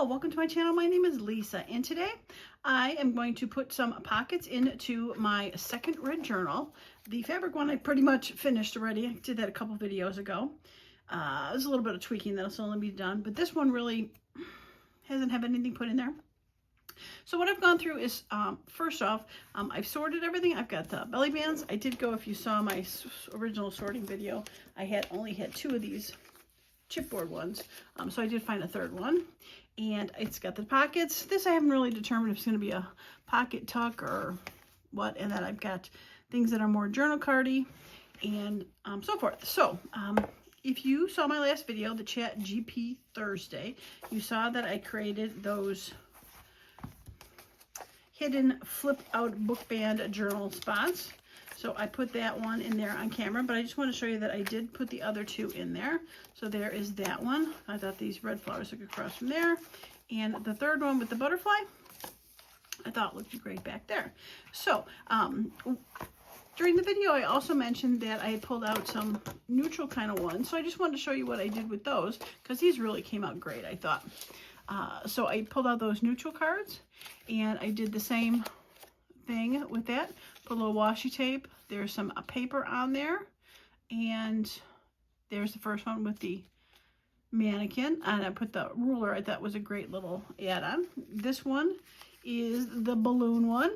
Hello, welcome to my channel. My name is Lisa, and today I am going to put some pockets into my second red journal. The fabric one I pretty much finished already. I did that a couple videos ago. There's a little bit of tweaking that'll still be done, but this one really hasn't had anything put in there. So what I've gone through is, first off, I've sorted everything. I've got the belly bands. I did go, if you saw my original sorting video, I only had 2 of these chipboard ones, so I did find a third one, and it's got the pockets. This I haven't really determined if it's going to be a pocket tuck or what, and then I've got things that are more journal cardy and so forth. So if you saw my last video, the Chat GP Thursday, you saw that I created those hidden flip out book band journal spots. So I put that one in there on camera, but I just want to show you that I did put the other 2 in there. So there is that one. I thought these red flowers look across from there. And the third one with the butterfly, I thought looked great back there. So during the video, I also mentioned that I had pulled out some neutral kind of ones. So I just wanted to show you what I did with those, because these really came out great, I thought. So I pulled out those neutral cards, and I did the same thing with that. Put a little washi tape. There's some paper on there, and there's the first one with the mannequin, and I put the ruler. I thought was a great little add-on. This one is the balloon one,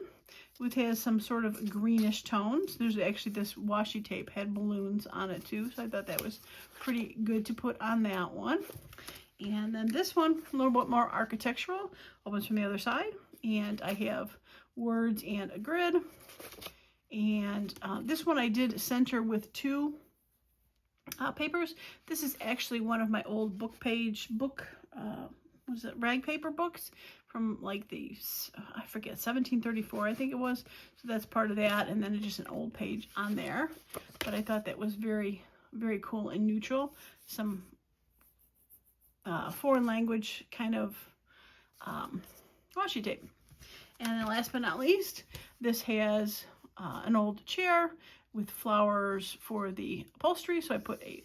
which has some sort of greenish tones. There's actually, this washi tape had balloons on it too, so I thought that was pretty good to put on that one. And then this one, a little bit more architectural, opens from the other side, and I have words and a grid. And this one I did center with 2 papers. This is actually one of my old rag paper books from like the, I forget, 1734 I think it was. So that's part of that, and then it's just an old page on there. But I thought that was very, very cool and neutral. Some foreign language kind of washi tape. And then last but not least, this has an old chair with flowers for the upholstery. So I put a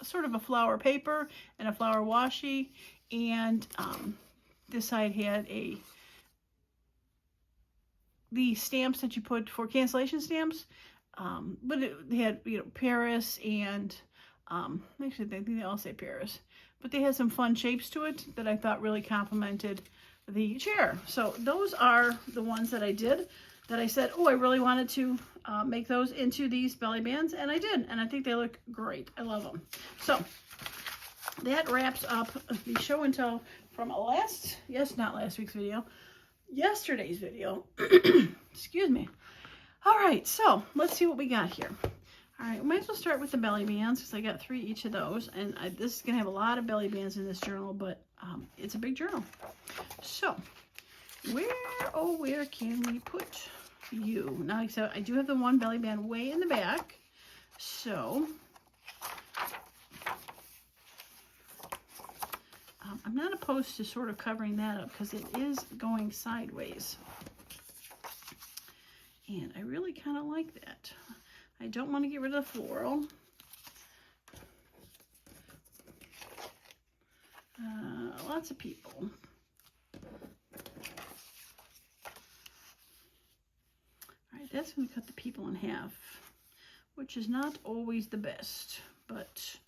sort of a flower paper and a flower washi, and this side had the stamps that you put for cancellation stamps, but it had, you know, Paris and actually I think they all say Paris, but they had some fun shapes to it that I thought really complemented the chair. So those are the ones that I did, that I said, oh, I really wanted to make those into these belly bands, and I did, and I think they look great. I love them. So that wraps up the show and tell from not last week's video, yesterday's video. Excuse me. All right, so let's see what we got here. All right, we might as well start with the belly bands, because I got 3 each of those, and this is going to have a lot of belly bands in this journal, but it's a big journal. So, where can we put you? Now, so I do have the one belly band way in the back, so I'm not opposed to sort of covering that up, because it is going sideways, and I really kind of like that. I don't want to get rid of the floral. Lots of people. All right, that's going to cut the people in half, which is not always the best, but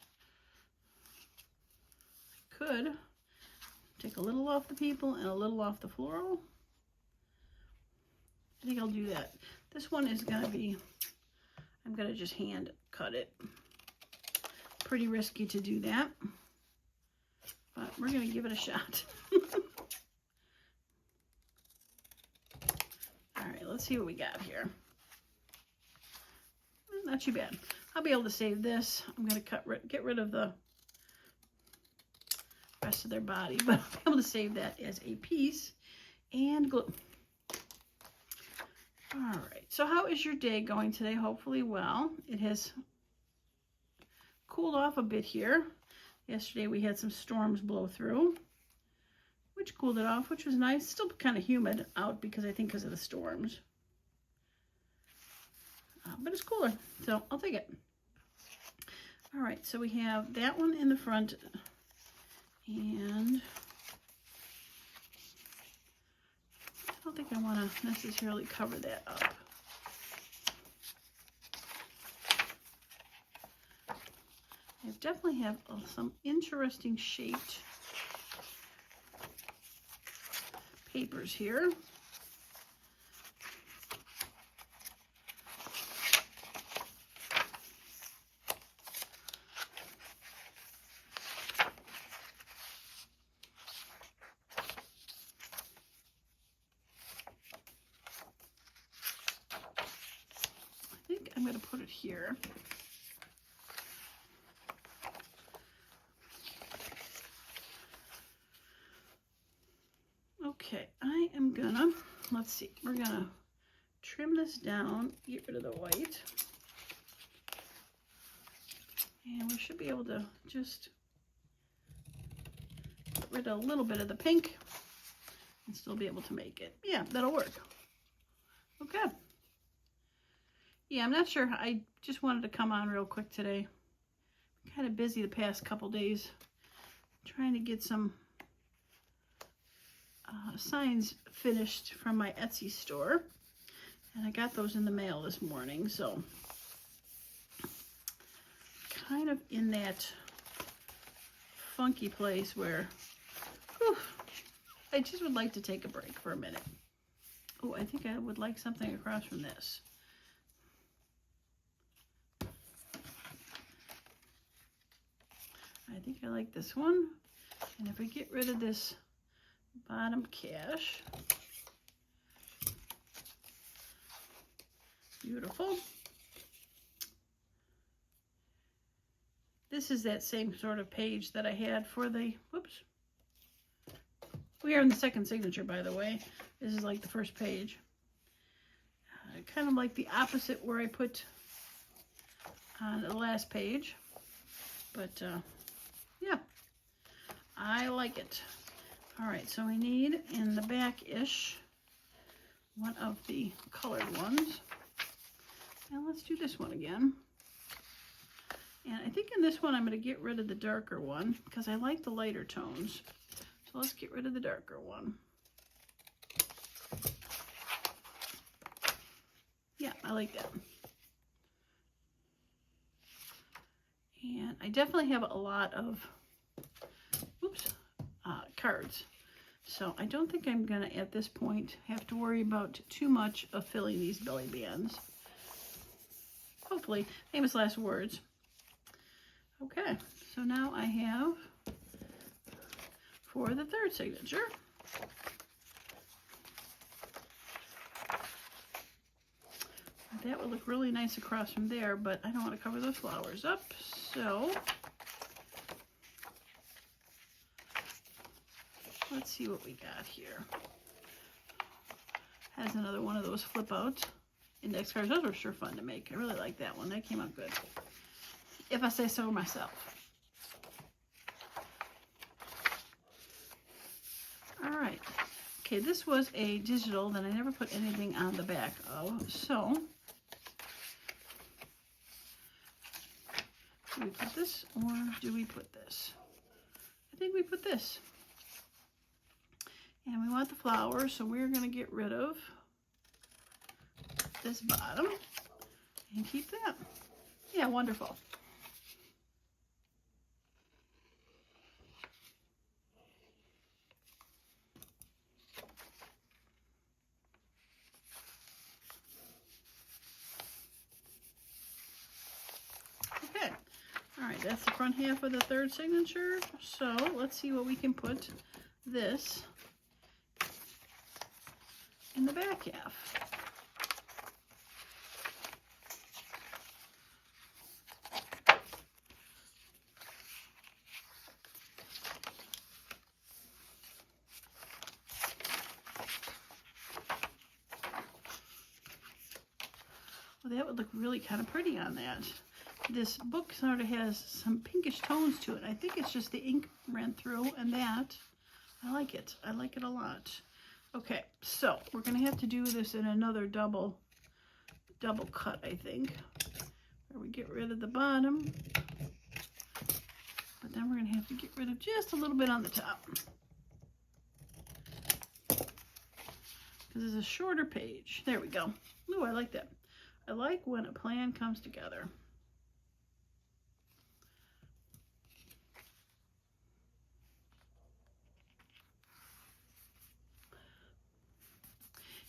I could take a little off the people and a little off the floral. I think I'll do that. This one is going to be, I'm going to just hand cut it. Pretty risky to do that, but we're going to give it a shot. All right, let's see what we got here. Not too bad. I'll be able to save this. I'm going to get rid of the rest of their body, but I'll be able to save that as a piece and glue. All right, so how is your day going today? Hopefully well. It has cooled off a bit here. Yesterday we had some storms blow through, which cooled it off, which was nice. Still kind of humid out because of the storms. But it's cooler, so I'll take it. All right, so we have that one in the front, and to necessarily cover that up. I definitely have some interesting shaped papers here. I think I'm going to put it here. Okay, I am gonna, let's see, we're gonna trim this down, get rid of the white. And we should be able to just get rid of a little bit of the pink and still be able to make it. Yeah, that'll work. Okay. Yeah, I'm not sure. I just wanted to come on real quick today. I'm kind of busy the past couple days trying to get some signs finished from my Etsy store, and I got those in the mail this morning, so kind of in that funky place where I just would like to take a break for a minute. Oh, I think I would like something across from this. I think I like this one, and if we get rid of this bottom cache. Beautiful. This is that same sort of page that I had for the, whoops. We are in the second signature, by the way. This is like the first page. Kind of like the opposite where I put on the last page. But yeah, I like it. All right, so we need in the back-ish one of the colored ones. And let's do this one again. And I think in this one I'm going to get rid of the darker one because I like the lighter tones. So let's get rid of the darker one. Yeah, I like that. And I definitely have a lot of, cards. So I don't think I'm going to, at this point, have to worry about too much of filling these belly bands. Hopefully, famous last words. Okay, so now I have, for the third signature, that would look really nice across from there, but I don't want to cover those flowers up, so let's see what we got here. Has another one of those flip out index cards. Those were sure fun to make. I really like that one. That came out good, if I say so myself. All right. Okay, this was a digital that I never put anything on the back of. So, do we put this or do we put this? I think we put this. And we want the flower, so we're going to get rid of this bottom and keep that. Yeah, wonderful. Okay. All right, that's the front half of the third signature. So let's see what we can put this in the back half. Well, that would look really kind of pretty on that. This book sort of has some pinkish tones to it. I think it's just the ink ran through, and that, I like it. I like it a lot. Okay, so we're going to have to do this in another double cut, I think, where we get rid of the bottom, but then we're going to have to get rid of just a little bit on the top. because it's a shorter page. There we go. Ooh, I like that. I like when a plan comes together.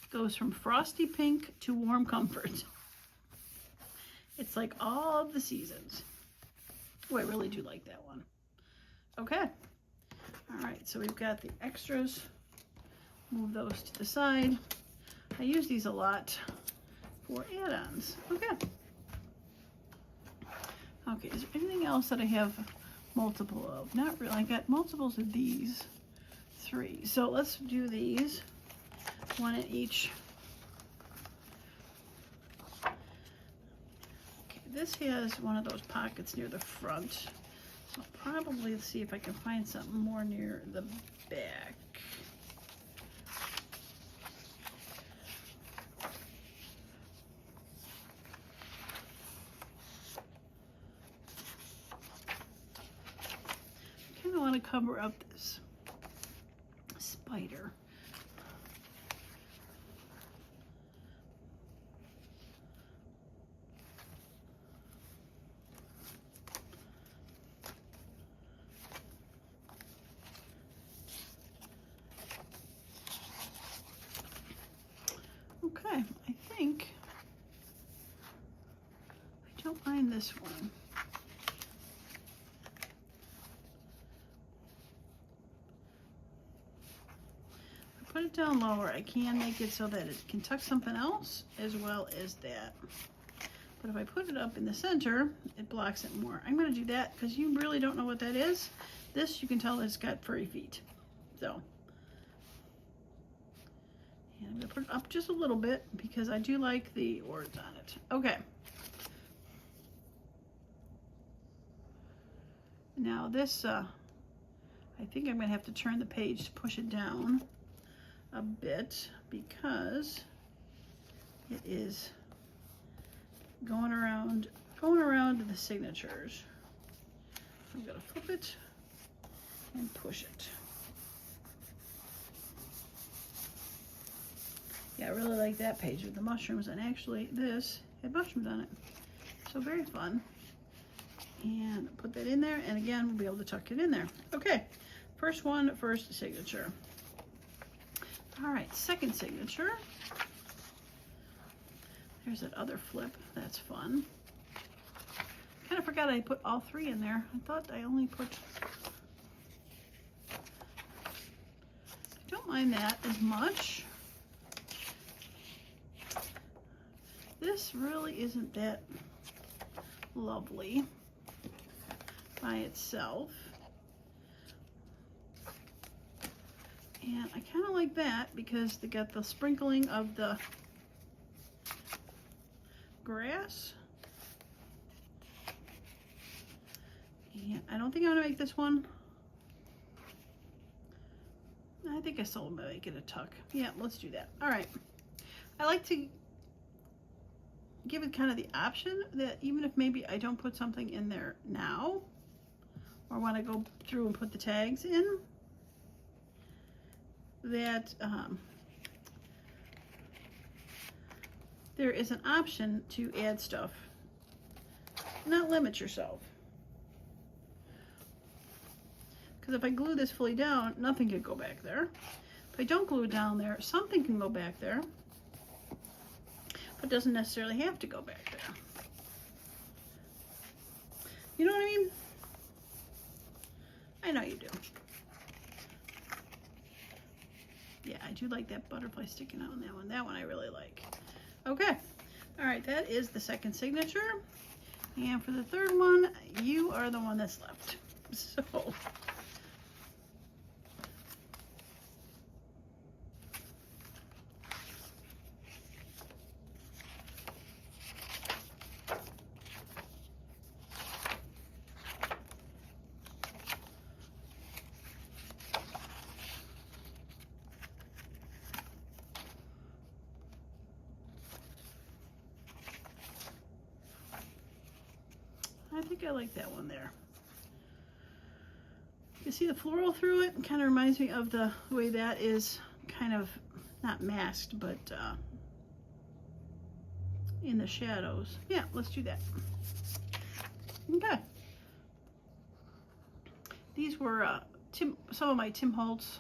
It goes from frosty pink to warm comfort. It's like all of the seasons. Oh, I really do like that one. Okay. All right, so we've got the extras. Move those to the side. I use these a lot for add-ons. Okay. Okay, is there anything else that I have multiple of? Not really. I got multiples of these 3. So let's do these. One in each. Okay, this has one of those pockets near the front. So I'll probably see if I can find something more near the back. I want to cover up this spider. Okay, I think I don't mind this one. Put it down lower. I can make it so that it can tuck something else as well as that. But if I put it up in the center, it blocks it more. I'm going to do that because you really don't know what that is. This, you can tell it's got furry feet. So, and I'm going to put it up just a little bit because I do like the words on it. Okay. Now this, I think I'm going to have to turn the page to push it down a bit because it is going around to the signatures. So I'm going to flip it and push it. Yeah, I really like that page with the mushrooms, and actually this had mushrooms on it. So very fun. And put that in there, and again, we'll be able to tuck it in there. Okay, first one, first signature. All right, second signature. There's that other flip. That's fun. Kind of forgot I put all 3 in there. I thought I only put... I don't mind that as much. This really isn't that lovely by itself. And I kind of like that because they got the sprinkling of the grass. And I don't think I'm going to make this one. I think I still will make it a tuck. Yeah, let's do that. All right. I like to give it kind of the option that even if maybe I don't put something in there now, or when I go through and put the tags in, that there is an option to add stuff. Not limit yourself. Because if I glue this fully down, nothing can go back there. If I don't glue it down there, something can go back there, but doesn't necessarily have to go back there. You know what I mean? I know you do. Yeah, I do like that butterfly sticking out on that one. That one I really like. Okay. All right, that is the second signature. And for the third one, you are the one that's left. So... I think I like that one there. You see the floral through it? It kind of reminds me of the way that is kind of not masked, but in the shadows. Yeah, let's do that. Okay. These were some of my Tim Holtz.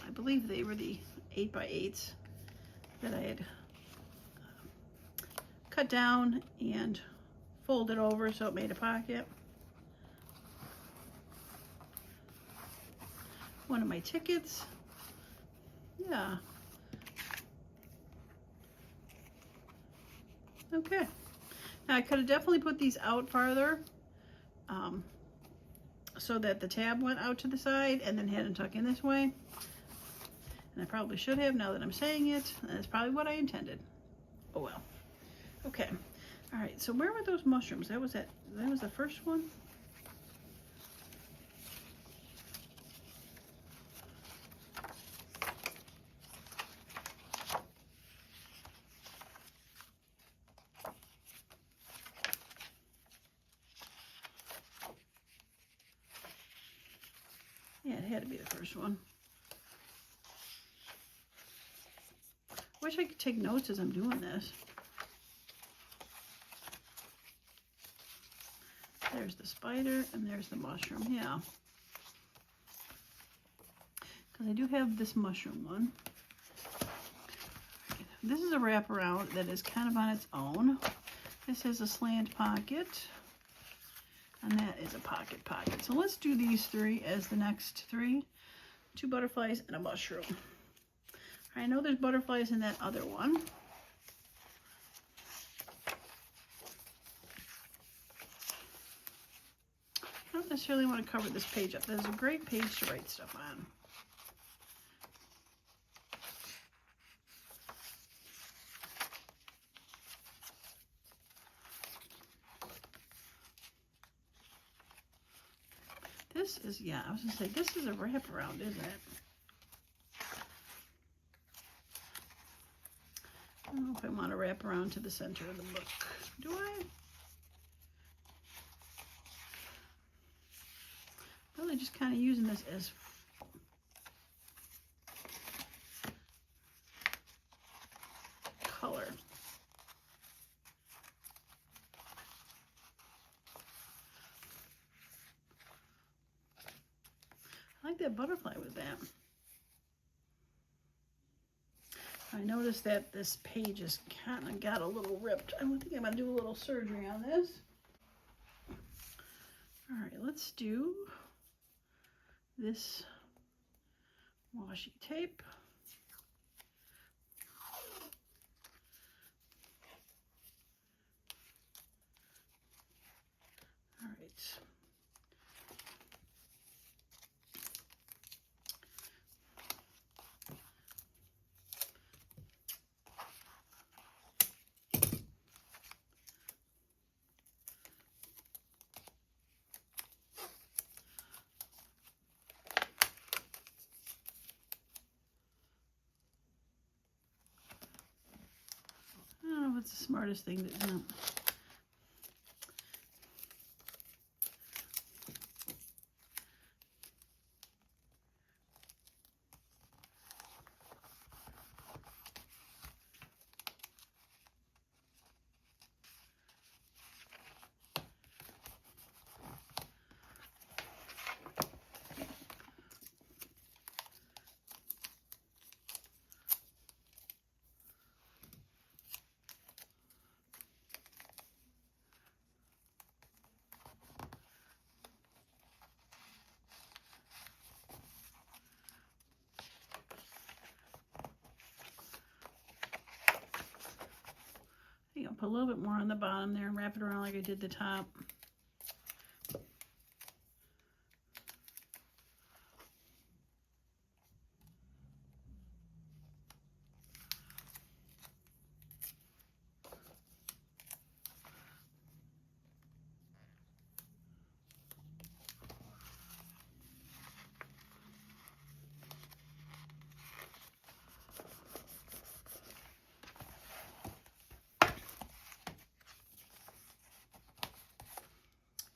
I believe they were the 8x8s that I had cut down and folded over so it made a pocket. One of my tickets. Yeah. Okay. Now I could have definitely put these out farther so that the tab went out to the side and then had them tuck in this way. And I probably should have, now that I'm saying it. That's probably what I intended. Oh well. Okay. All right. So where were those mushrooms? That was the first one. Yeah, it had to be the first one. Wish I could take notes as I'm doing this. There's the spider and there's the mushroom. Yeah. Because I do have this mushroom one. This is a wraparound that is kind of on its own. This is a slant pocket. And that is a pocket. So let's do these three as the next three. 2 butterflies and a mushroom. I know there's butterflies in that other one. I don't necessarily want to cover this page up. That's a great page to write stuff on. This is, yeah, I was going to say, this is a wraparound, isn't it? I don't know if I want to wrap around to the center of the book. Do I? Really just kind of using this as color. I like that butterfly with that. I noticed that this page is kind of got a little ripped. I think I'm going to do a little surgery on this. All right, let's do this washi tape. All right. I don't know if it's the smartest thing to do. I'll put a little bit more on the bottom there and wrap it around like I did the top.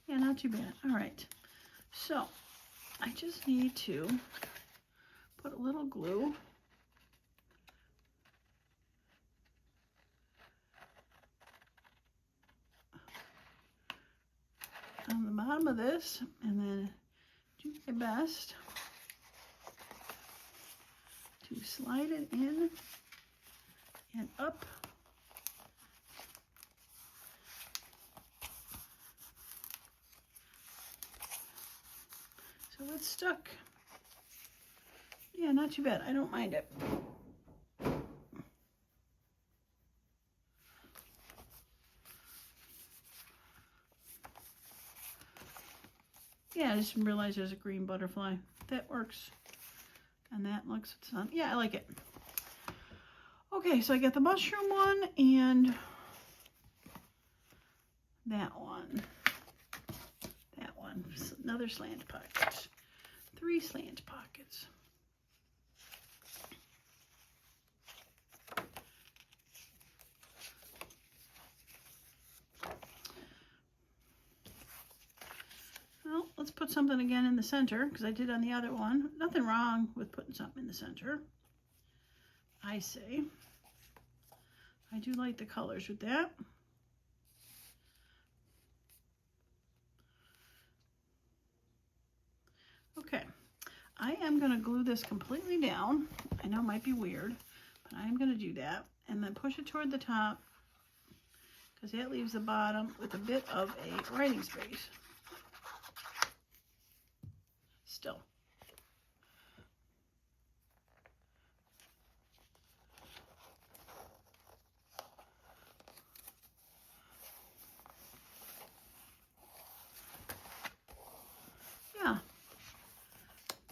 Yeah, not too bad. All right, so I just need to put a little glue on the bottom of this and then do my best to slide it in and up. So it's stuck. Yeah, not too bad. I don't mind it. Yeah, I just realized there's a green butterfly. That works. And that looks fun. Yeah, I like it. Okay, so I got the mushroom one and that one. That one. Another slant pocket. 3 slant pockets. Well, let's put something again in the center, because I did on the other one. Nothing wrong with putting something in the center, I say. I do like the colors with that. Okay, I am going to glue this completely down. I know it might be weird, but I am going to do that. And then push it toward the top, because that leaves the bottom with a bit of a writing space. Still.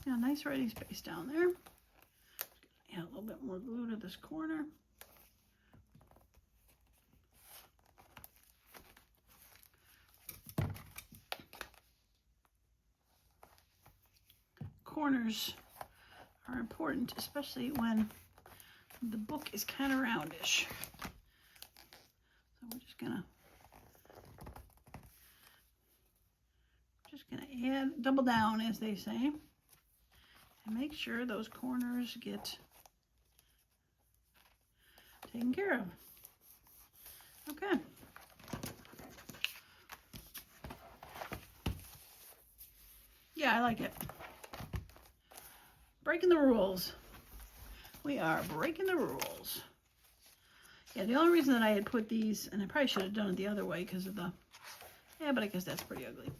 Yeah, nice writing space down there. Add a little bit more glue to this corner. Corners are important, especially when the book is kind of roundish. So we're just gonna add, double down, as they say, and make sure those corners get taken care of. Okay. Yeah, I like it. Breaking the rules. We are breaking the rules. Yeah, the only reason that I had put these, and I probably should have done it the other way because of the, yeah, but I guess that's pretty ugly,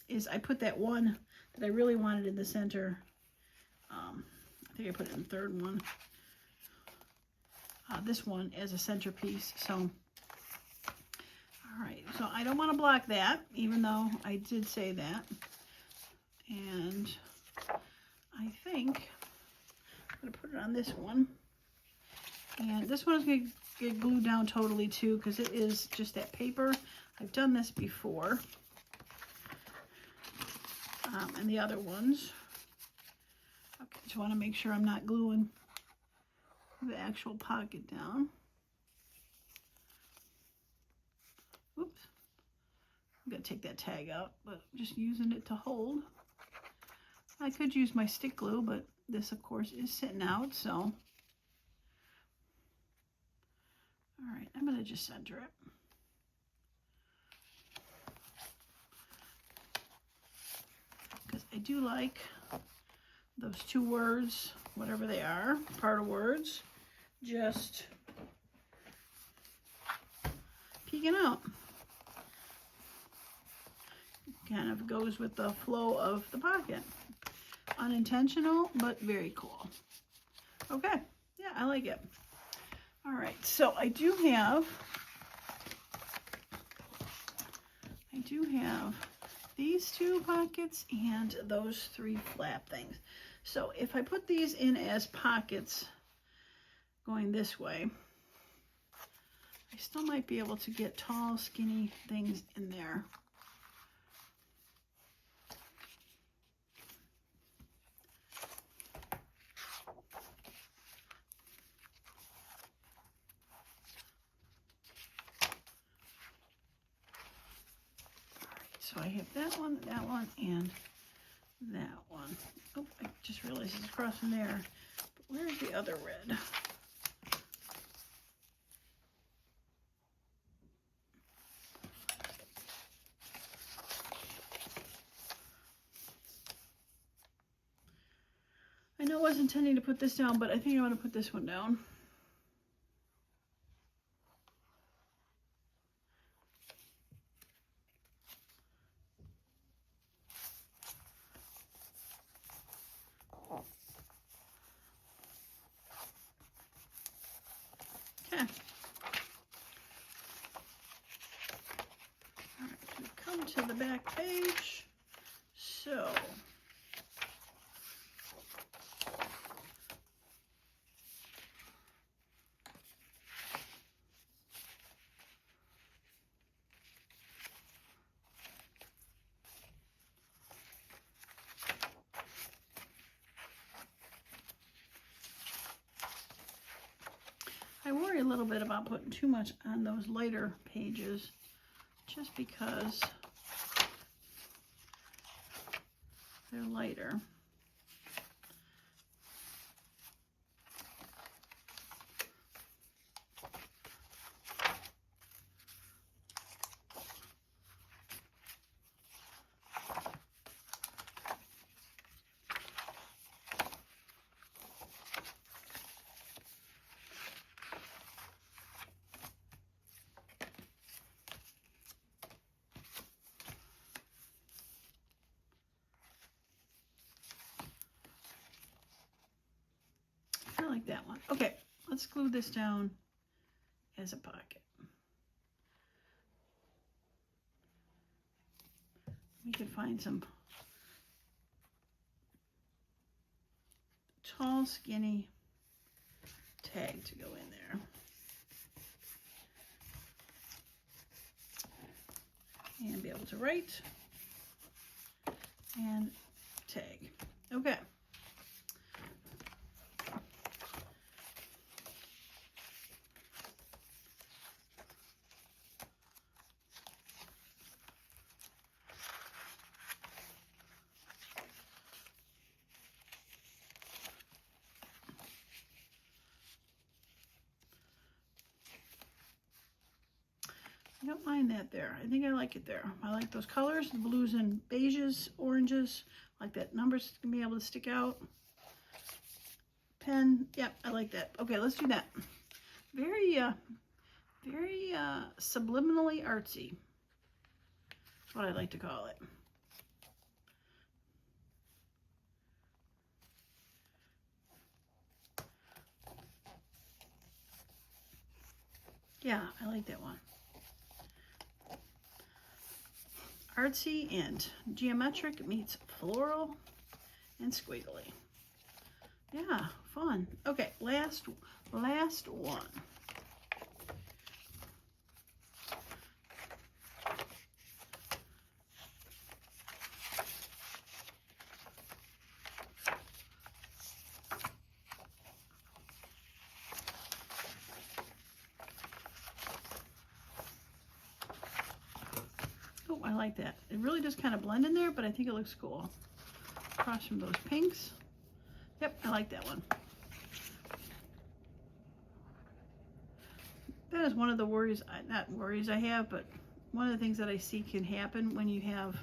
is I put that one that I really wanted in the center. I think I put it in the third one. This one as a centerpiece. So, all right. So I don't want to block that, even though I did say that. And I think I'm going to put it on this one. And this one is going to get glued down totally too, because it is just that paper. I've done this before. And the other ones. Okay, just want to make sure I'm not gluing the actual pocket down. Oops. I'm going to take that tag out, but I'm just using it to hold. I could use my stick glue, but this, of course, is sitting out, so. All right, I'm going to just center it. Because I do like those 2 words, whatever they are, part of words, just peeking out. Kind of goes with the flow of the pocket. Unintentional, but very cool. Okay, yeah, I like it. All right, so I do have these 2 pockets and those 3 flap things. So if I put these in as pockets going this way, I still might be able to get tall, skinny things in there. So I have that one, and that one. Oh, I just realized it's across from there. But where's the other red? was intending to put this down, but I think I want to put this one down. Okay. All right, so we come to the back page. So I worry a little bit about putting too much on those lighter pages just because they're lighter. I like that one. Okay, let's glue this down as a pocket. We could find some tall, skinny tag to go in there. And be able to write and tag. Okay. I don't mind that there. I think I like it there. I like those colors, the blues and beiges, oranges. I like that numbers can be able to stick out. Pen, yep, I like that. Okay, let's do that. Very subliminally artsy. That's what I like to call it. Yeah, I like that one. Artsy and geometric meets floral and squiggly. Yeah, fun. Okay, last one. Oh, I like that. It really does kind of blend in there, but I think it looks cool. Across from those pinks. Yep, I like that one. That is one of the worries, not worries I have, but one of the things that I see can happen when you have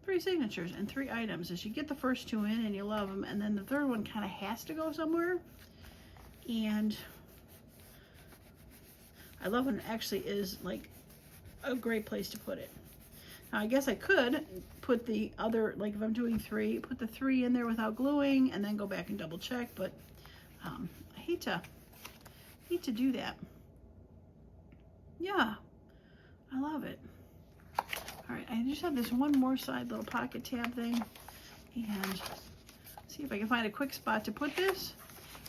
3 signatures and 3 items is you get the first 2 in and you love them, and then the third one kind of has to go somewhere. And I love when it actually is like a great place to put it. Now I guess I could put the other, like if I'm doing 3, put the 3 in there without gluing and then go back and double check, but I hate to do that. Yeah, I love it. All right, I just have this one more side little pocket tab thing, and see if I can find a quick spot to put this,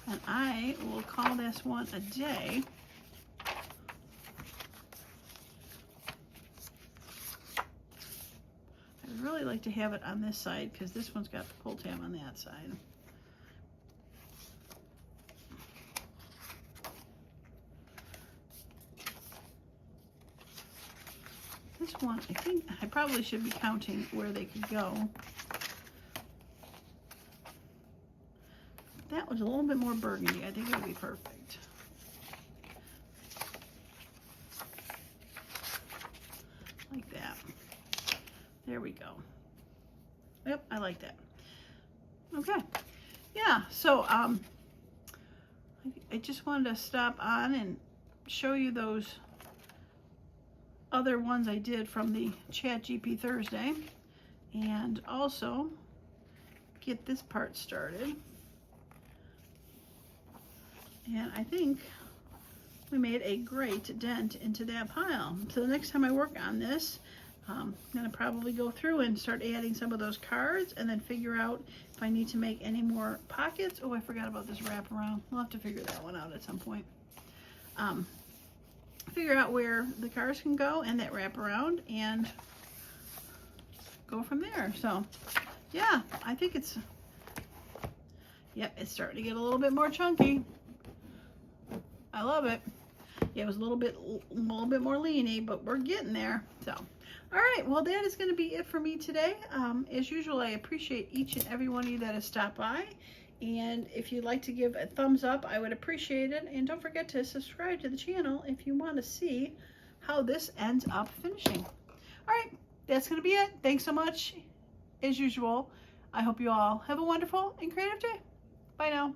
and I will call this one a day. I'd really like to have it on this side because this one's got the pull tab on that side. This one, I think I probably should be counting where they could go. That was a little bit more burgundy. I think it would be perfect. Like that. There we go. Yep, I like that. Okay. Yeah, so I just wanted to stop on and show you those other ones I did from the ChatGP Thursday, and also get this part started. And I think we made a great dent into that pile. So the next time I work on this, I'm gonna probably go through and start adding some of those cards and then figure out if I need to make any more pockets. Oh, I forgot about this wraparound. We'll have to figure that one out at some point. Figure out where the cards can go and that wraparound and go from there. So yeah, I think it's, yep, it's starting to get a little bit more chunky. I love it. Yeah, it was a little bit more leany, but we're getting there. So, all right, well, that is going to be it for me today. As usual, I appreciate each and every one of you that has stopped by. And if you'd like to give a thumbs up, I would appreciate it. And don't forget to subscribe to the channel if you want to see how this ends up finishing. All right, that's going to be it. Thanks so much. As usual, I hope you all have a wonderful and creative day. Bye now.